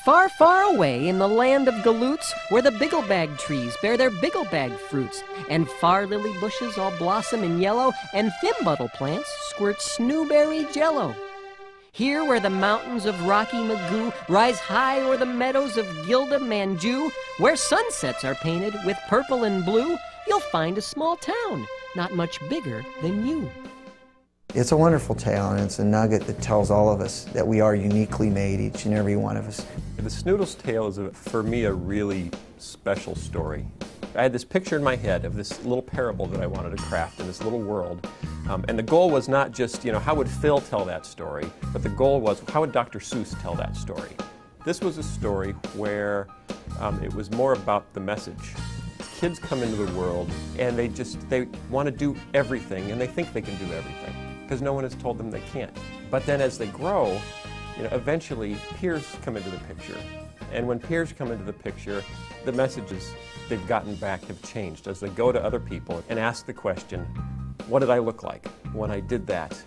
Far, far away in the land of galoots, where the bigglebag trees bear their bigglebag fruits, and far lily bushes all blossom in yellow, and thimbuttle plants squirt snowberry jello. Here where the mountains of Rocky Magoo rise high o'er the meadows of Gilda Manju, where sunsets are painted with purple and blue, you'll find a small town, not much bigger than you. It's a wonderful tale, and it's a nugget that tells all of us that we are uniquely made, each and every one of us. The Snoodle's tale is, for me, a really special story. I had this picture in my head of this little parable that I wanted to craft in this little world. And the goal was not just, how would Phil tell that story, but the goal was, how would Dr. Seuss tell that story? This was a story where it was more about the message. Kids come into the world and they want to do everything, and they think they can do everything because no one has told them they can't. But then as they grow, eventually peers come into the picture. And when peers come into the picture, the messages they've gotten back have changed as they go to other people and ask the question, what did I look like when I did that?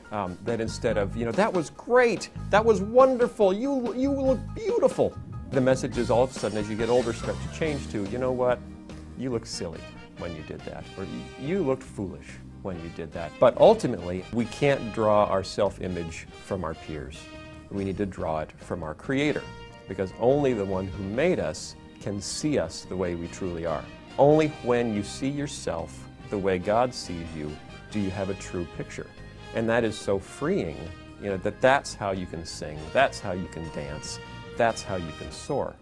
That instead of, that was great, that was wonderful, you look beautiful. The messages all of a sudden as you get older start to change to, you know what, you look silly when you did that, or you looked foolish when you did that. But ultimately, we can't draw our self-image from our peers. We need to draw it from our Creator, because only the one who made us can see us the way we truly are. Only when you see yourself the way God sees you do you have a true picture. And that is so freeing, that's how you can sing, that's how you can dance, that's how you can soar.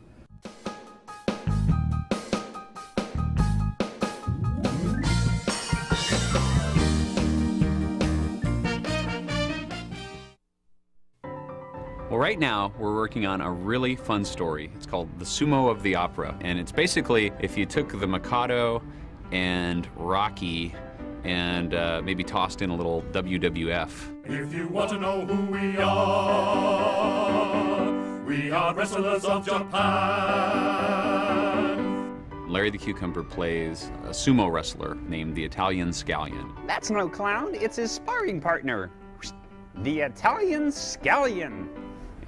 Well, right now, we're working on a really fun story. It's called The Sumo of the Opera. And it's basically if you took the Mikado and Rocky and maybe tossed in a little WWF. If you want to know who we are wrestlers of Japan. Larry the Cucumber plays a sumo wrestler named the Italian Scallion. That's no clown, it's his sparring partner, the Italian Scallion.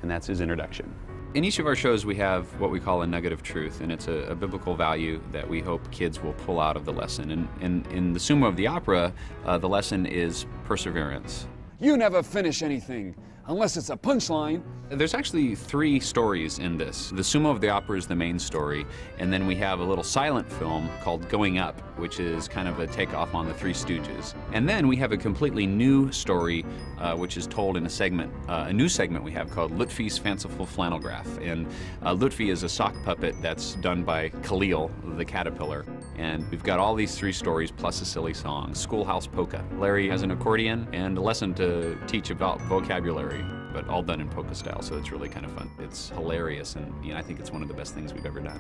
And that's his introduction. In each of our shows, we have what we call a nugget of truth, and it's a biblical value that we hope kids will pull out of the lesson. And in the Sumo of the Opera, the lesson is perseverance. You never finish anything unless it's a punchline. There's actually 3 stories in this. The Sumo of the Opera is the main story, and then we have a little silent film called Going Up, which is kind of a takeoff on the Three Stooges. And then we have a completely new story, which is told in a new segment we have called Lutfi's Fanciful Flannel Graph. And Lutfi is a sock puppet that's done by Khalil, the caterpillar. And we've got all these 3 stories plus a silly song, Schoolhouse Polka. Larry has an accordion and a lesson to teach about vocabulary, but all done in polka style, so it's really kind of fun. It's hilarious, and I think it's one of the best things we've ever done.